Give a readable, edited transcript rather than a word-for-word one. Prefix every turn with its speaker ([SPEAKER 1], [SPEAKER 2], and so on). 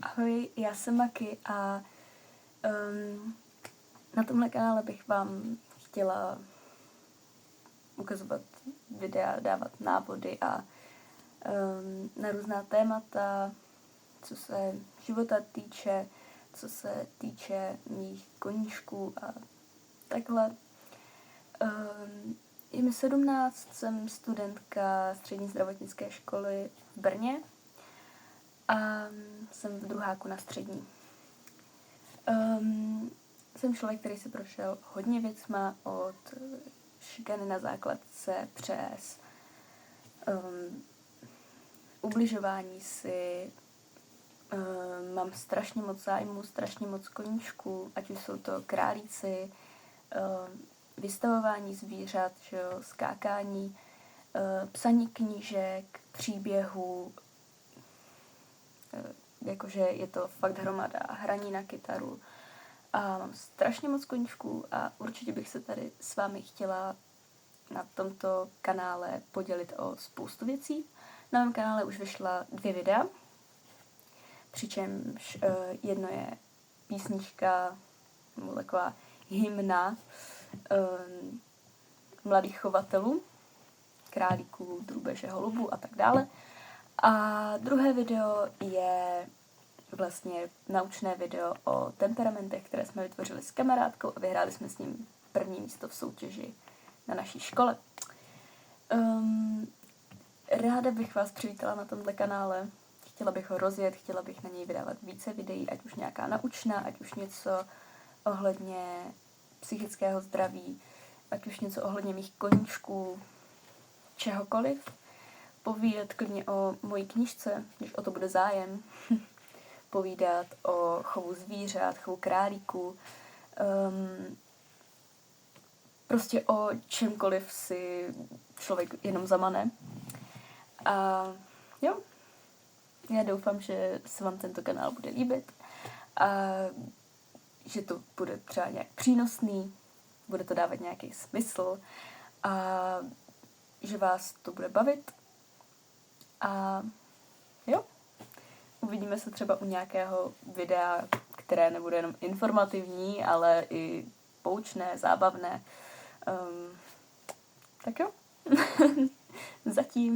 [SPEAKER 1] Ahoj, já jsem Maki a na tomhle kanále bych vám chtěla ukazovat videa, dávat návody a na různá témata, co se života týče, co se týče mých koníčků a takhle. Je mi 17, jsem studentka střední zdravotnické školy v Brně a jsem v druháku na střední. Jsem člověk, který si prošel hodně věcma, od šikany na základce přes ubližování si. Mám strašně moc zájmu, strašně moc koníčků, ať už jsou to králíci, vystavování zvířat, skákání, psaní knížek, příběhů, jakože je to fakt hromada, hraní na kytaru. A mám strašně moc koníčků a určitě bych se tady s vámi chtěla na tomto kanále podělit o spoustu věcí. Na mém kanále už vyšla 2 videa, přičemž jedno je písnička, nebo taková hymna mladých chovatelů, králíků, drůbeže, holubů a tak dále. A druhé video je vlastně naučné video o temperamentech, které jsme vytvořili s kamarádkou a vyhráli jsme s ním první místo v soutěži na naší škole. Ráda bych vás přivítala na tomhle kanále. Chtěla bych ho rozjet, chtěla bych na něj vydávat více videí, ať už nějaká naučná, ať už něco ohledně psychického zdraví, ať už něco ohledně mých koníčků, čehokoliv. Povídat klidně o mojí knížce, když o to bude zájem. Povídat o chovu zvířat, chovu králíků, prostě o čemkoliv si člověk jenom zamane. A jo, já doufám, že se vám tento kanál bude líbit a že to bude třeba nějak přínosný, bude to dávat nějaký smysl a že vás to bude bavit. A jo, uvidíme se třeba u nějakého videa, které nebude jenom informativní, ale i poučné, zábavné. Tak jo, zatím.